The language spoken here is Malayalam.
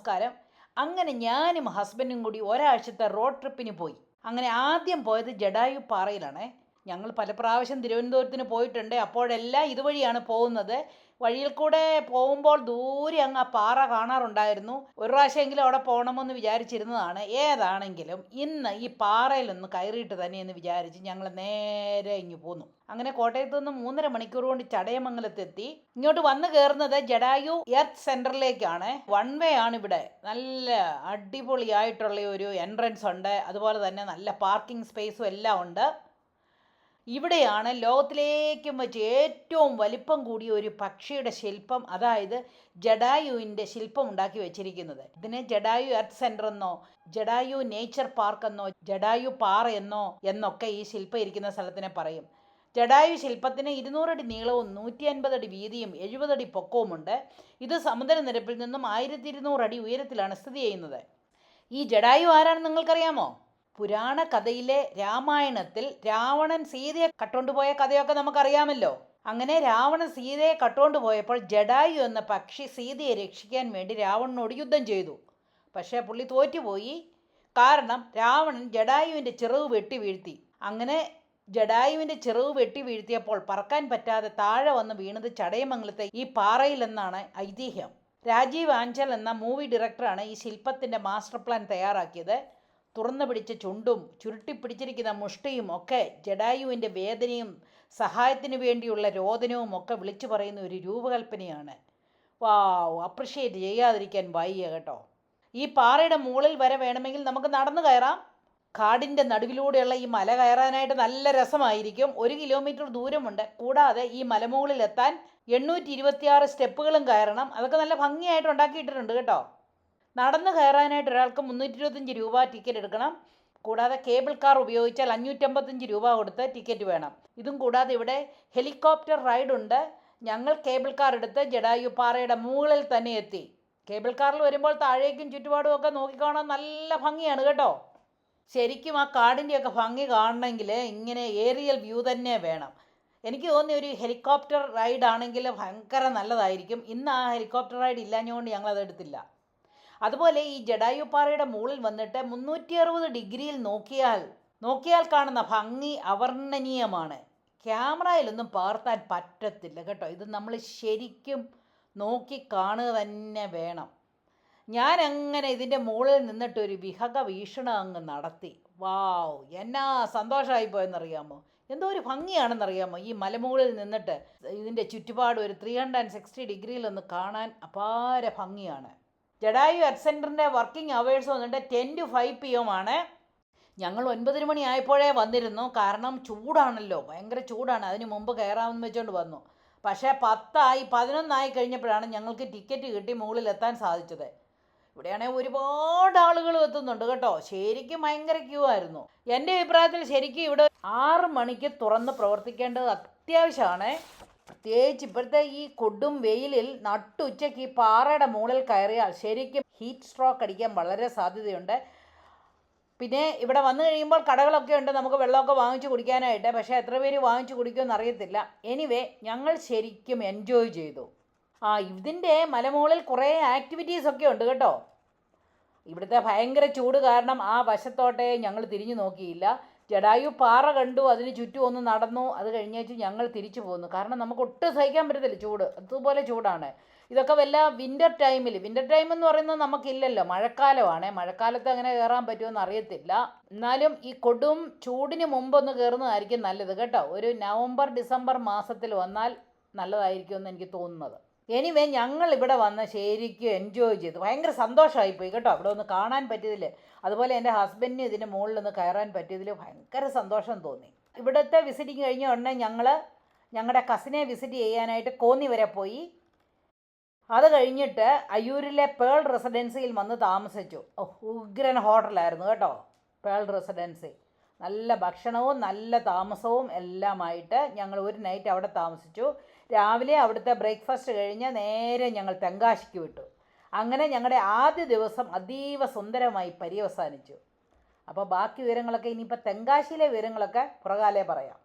നമസ്കാരം. അങ്ങനെ ഞാനും ഹസ്ബൻഡും കൂടി ഒരാഴ്ചത്തെ റോഡ് ട്രിപ്പിന് പോയി. അങ്ങനെ ആദ്യം പോയത് ജഡായു പാറയിലാണേ. ഞങ്ങൾ പല പ്രാവശ്യം തിരുവനന്തപുരത്തിന് പോയിട്ടുണ്ട്. അപ്പോഴെല്ലാം ഇതുവഴിയാണ് പോകുന്നത്. വഴിയിൽ കൂടെ പോകുമ്പോൾ ദൂരെ അങ്ങ് ആ പാറ കാണാറുണ്ടായിരുന്നു. ഒരു പ്രാവശ്യമെങ്കിലും അവിടെ പോകണമെന്ന് വിചാരിച്ചിരുന്നതാണ്. ഏതാണെങ്കിലും ഇന്ന് ഈ പാറയിൽ നിന്ന് കയറിയിട്ട് തന്നെ എന്ന് വിചാരിച്ച് ഞങ്ങൾ നേരെ ഇങ്ങ് പോന്നു. അങ്ങനെ കോട്ടയത്ത് നിന്ന് 3.5 മണിക്കൂർ കൊണ്ട് ചടയമംഗലത്തെത്തി. ഇങ്ങോട്ട് വന്ന് കയറുന്നത് ജഡായു എർത്ത് സെൻറ്ററിലേക്കാണ്. വൺ വേ ആണ് ഇവിടെ. നല്ല അടിപൊളിയായിട്ടുള്ള ഒരു എൻട്രൻസ് ഉണ്ട്. അതുപോലെ തന്നെ നല്ല പാർക്കിംഗ് സ്പേസും എല്ലാം ഉണ്ട്. ഇവിടെയാണ് ലോകത്തിലേക്കും വെച്ച് ഏറ്റവും വലിപ്പം കൂടിയ ഒരു പക്ഷിയുടെ ശില്പം, അതായത് ജഡായുവിൻ്റെ ശില്പം ഉണ്ടാക്കി വെച്ചിരിക്കുന്നത്. ഇതിനെ ജഡായു എർത്ത് സെൻറ്റർ എന്നോ ജഡായു നേച്ചർ പാർക്ക് എന്നോ ജഡായു പാറ എന്നൊക്കെ ഈ ശില്പം ഇരിക്കുന്ന സ്ഥലത്തിനെ പറയും. ജഡായു ശില്പത്തിന് 200 അടി നീളവും 150 അടി വീതിയും 70 അടി പൊക്കവുമുണ്ട്. ഇത് സമുദ്രനിരപ്പിൽ നിന്നും 1200 അടി ഉയരത്തിലാണ് സ്ഥിതി ചെയ്യുന്നത്. ഈ ജഡായു ആരാണെന്ന് നിങ്ങൾക്കറിയാമോ? പുരാണ കഥയിലെ രാമായണത്തിൽ രാവണൻ സീതയെ കട്ടുകൊണ്ടുപോയ കഥയൊക്കെ നമുക്കറിയാമല്ലോ. അങ്ങനെ രാവണൻ സീതയെ കട്ടുകൊണ്ടുപോയപ്പോൾ ജഡായു എന്ന പക്ഷി സീതയെ രക്ഷിക്കാൻ വേണ്ടി രാവണനോട് യുദ്ധം ചെയ്തു. പക്ഷേ പുള്ളി തോറ്റുപോയി. കാരണം രാവണൻ ജഡായുവിൻ്റെ ചിറക് വെട്ടി വീഴ്ത്തി. അങ്ങനെ ജഡായുവിൻ്റെ ചിറക് വെട്ടി വീഴ്ത്തിയപ്പോൾ പറക്കാൻ പറ്റാതെ താഴെ വന്ന് വീണത് ചടയമംഗലത്തെ ഈ പാറയിലെന്നാണ് ഐതിഹ്യം. രാജീവ് ആഞ്ചൽ എന്ന മൂവി ഡയറക്ടറാണ് ഈ ശില്പത്തിൻ്റെ മാസ്റ്റർ പ്ലാൻ തയ്യാറാക്കിയത്. തുറന്നു പിടിച്ച ചുണ്ടും ചുരുട്ടിപ്പിടിച്ചിരിക്കുന്ന മുഷ്ടിയും ഒക്കെ ജഡായുവിൻ്റെ വേദനയും സഹായത്തിന് വേണ്ടിയുള്ള രോദനവും ഒക്കെ വിളിച്ചു പറയുന്ന ഒരു രൂപകൽപ്പനയാണ്. വാവ്, അപ്രിഷ്യേറ്റ് ചെയ്യാതിരിക്കാൻ വയ്യ കേട്ടോ. ഈ പാറയുടെ മുകളിൽ വരെ വേണമെങ്കിൽ നമുക്ക് നടന്നു കയറാം. കാടിൻ്റെ നടുവിലൂടെയുള്ള ഈ മല കയറാനായിട്ട് നല്ല രസമായിരിക്കും. 1 കിലോമീറ്റർ ദൂരമുണ്ട്. കൂടാതെ ഈ മലമുകളിലെത്താൻ 826 സ്റ്റെപ്പുകളും കയറണം. അതൊക്കെ നല്ല ഭംഗിയായിട്ട് ഉണ്ടാക്കിയിട്ടുണ്ട് കേട്ടോ. നടന്ന് കയറാനായിട്ട് ഒരാൾക്ക് 325 രൂപ ടിക്കറ്റ് എടുക്കണം. കൂടാതെ കേബിൾ കാർ ഉപയോഗിച്ചാൽ 555 രൂപ കൊടുത്ത് ടിക്കറ്റ് വേണം. ഇതും കൂടാതെ ഇവിടെ ഹെലികോപ്റ്റർ റൈഡ് ഉണ്ട്. ഞങ്ങൾ കേബിൾ കാർ എടുത്ത് ജഡായു പാറയുടെ മുകളിൽ തന്നെ എത്തി. കേബിൾ കാറിൽ വരുമ്പോൾ താഴേക്കും ചുറ്റുപാടും ഒക്കെ നോക്കിക്കാണാൻ നല്ല ഭംഗിയാണ് കേട്ടോ. ശരിക്കും ആ കാടിൻ്റെയൊക്കെ ഭംഗി കാണണമെങ്കിൽ ഇങ്ങനെ ഏറിയൽ വ്യൂ തന്നെ വേണം. എനിക്ക് തോന്നിയ ഒരു ഹെലികോപ്റ്റർ റൈഡ് ആണെങ്കിൽ ഭയങ്കര നല്ലതായിരിക്കും. ഇന്ന് ആ ഹെലികോപ്റ്റർ റൈഡ് ഇല്ലാഞ്ഞുകൊണ്ട് ഞങ്ങളത് എടുത്തില്ല. അതുപോലെ ഈ ജഡായു പാറയുടെ മുകളിൽ വന്നിട്ട് 360 ഡിഗ്രിയിൽ നോക്കിയാൽ കാണുന്ന ഭംഗി അവർണ്ണനീയമാണ്. ക്യാമറയിലൊന്നും പകർത്താൻ പറ്റത്തില്ല കേട്ടോ. ഇത് നമ്മൾ ശരിക്കും നോക്കി കാണുക തന്നെ വേണം. ഞാൻ അങ്ങനെ ഇതിൻ്റെ മുകളിൽ നിന്നിട്ടൊരു വിഹക വീക്ഷണം അങ്ങ് നടത്തി. വാവ്, എന്നാ സന്തോഷമായി പോയെന്നറിയാമോ. എന്തോ ഒരു ഭംഗിയാണെന്നറിയാമോ ഈ മലമുകളിൽ നിന്നിട്ട് ഇതിൻ്റെ ചുറ്റുപാട് ഒരു 360 ഡിഗ്രിയിലൊന്ന് കാണാൻ അപാര ഭംഗിയാണ്. ജഡായു എർത്ത് സെൻറ്ററിൻ്റെ വർക്കിംഗ് അവേഴ്സ് വന്നിട്ട് 10 to 5 PM ആണ്. ഞങ്ങൾ 9 മണി ആയപ്പോഴേ വന്നിരുന്നു. കാരണം ചൂടാണല്ലോ, ഭയങ്കര ചൂടാണ്. അതിന് മുമ്പ് കയറാമെന്ന് വെച്ചുകൊണ്ട് വന്നു. പക്ഷേ 11 കഴിഞ്ഞപ്പോഴാണ് ഞങ്ങൾക്ക് ടിക്കറ്റ് കിട്ടി മുകളിലെത്താൻ സാധിച്ചത്. ഇവിടെയാണെങ്കിൽ ഒരുപാട് ആളുകൾ എത്തുന്നുണ്ട് കേട്ടോ. ശരിക്കും ഭയങ്കര ക്യൂ ആയിരുന്നു. എൻ്റെ അഭിപ്രായത്തിൽ ശരിക്കും ഇവിടെ 6 മണിക്ക് തുറന്ന് പ്രവർത്തിക്കേണ്ടത് അത്യാവശ്യമാണ്. പ്രത്യേകിച്ച് ഇപ്പോഴത്തെ ഈ കൊടും വെയിലിൽ നട്ടുച്ചയ്ക്ക് ഈ പാറയുടെ മുകളിൽ കയറിയാൽ ശരിക്കും ഹീറ്റ് സ്ട്രോക്ക് അടിക്കാൻ വളരെ സാധ്യതയുണ്ട്. പിന്നെ ഇവിടെ വന്നു കഴിയുമ്പോൾ കടകളൊക്കെ ഉണ്ട്, നമുക്ക് വെള്ളമൊക്കെ വാങ്ങിച്ച് കുടിക്കാനായിട്ട്. പക്ഷേ എത്ര പേര് വാങ്ങിച്ച് കുടിക്കുമെന്ന് അറിയത്തില്ല. എനിവേ, ഞങ്ങൾ ശരിക്കും എൻജോയ് ചെയ്തു. ഇതിൻ്റെ മലമുകളിൽ കുറേ ആക്ടിവിറ്റീസൊക്കെ ഉണ്ട് കേട്ടോ. ഇവിടുത്തെ ഭയങ്കര ചൂട് കാരണം ആ വശത്തോട്ടെ ഞങ്ങൾ തിരിഞ്ഞു നോക്കിയില്ല. ജഡായു പാറ കണ്ടു, അതിന് ചുറ്റും ഒന്ന് നടന്നു. അത് കഴിഞ്ഞേച്ച് ഞങ്ങൾ തിരിച്ചു പോന്നു. കാരണം നമുക്ക് ഒട്ടും സഹിക്കാൻ പറ്റത്തില്ല ചൂട്, അതുപോലെ ചൂടാണ്. ഇതൊക്കെ വല്ല വിൻ്റർ ടൈം എന്ന് പറയുന്നത് നമുക്കില്ലല്ലോ, മഴക്കാലമാണ്. മഴക്കാലത്ത് അങ്ങനെ കയറാൻ പറ്റുമെന്ന് അറിയത്തില്ല. എന്നാലും ഈ കൊടും ചൂടിന് മുമ്പൊന്ന് കയറുന്നതായിരിക്കും നല്ലത് കേട്ടോ. ഒരു നവംബർ ഡിസംബർ മാസത്തിൽ വന്നാൽ നല്ലതായിരിക്കുമെന്ന് എനിക്ക് തോന്നുന്നത്. എനിവേ, ഞങ്ങൾ ഇവിടെ വന്ന് ശരിക്കും എൻജോയ് ചെയ്തു. ഭയങ്കര സന്തോഷമായിപ്പോയി കേട്ടോ ഇവിടെ ഒന്ന് കാണാൻ പറ്റിയതിൽ. അതുപോലെ എൻ്റെ ഹസ്ബൻഡിന് ഇതിൻ്റെ മുകളിലൊന്ന് കയറാൻ പറ്റിയതിൽ ഭയങ്കര സന്തോഷം തോന്നി. ഇവിടുത്തെ വിസിറ്റിങ് കഴിഞ്ഞ ഉടനെ ഞങ്ങൾ ഞങ്ങളുടെ കസിനെ വിസിറ്റ് ചെയ്യാനായിട്ട് കോന്നി വരെ പോയി. അത് കഴിഞ്ഞിട്ട് അയ്യൂരിലെ പേൾ റെസിഡൻസിയിൽ വന്ന് താമസിച്ചു. ഉഗ്രൻ ഹോട്ടലായിരുന്നു കേട്ടോ പേൾ റെസിഡൻസി. നല്ല ഭക്ഷണവും നല്ല താമസവും എല്ലാമായിട്ട് ഞങ്ങൾ ഒരു നൈറ്റ് അവിടെ താമസിച്ചു. രാവിലെ അവിടുത്തെ ബ്രേക്ക്ഫാസ്റ്റ് കഴിഞ്ഞ് നേരെ ഞങ്ങൾ തെങ്കാശിക്ക് വിട്ടു. അങ്ങനെ ഞങ്ങളുടെ ആദ്യ ദിവസം അതീവ സുന്ദരമായി പര്യവസാനിച്ചു. അപ്പോൾ ബാക്കി വിവരങ്ങളൊക്കെ ഇനിയിപ്പോൾ തെങ്കാശിയിലെ വിവരങ്ങളൊക്കെ പുറകാലേ പറയാം.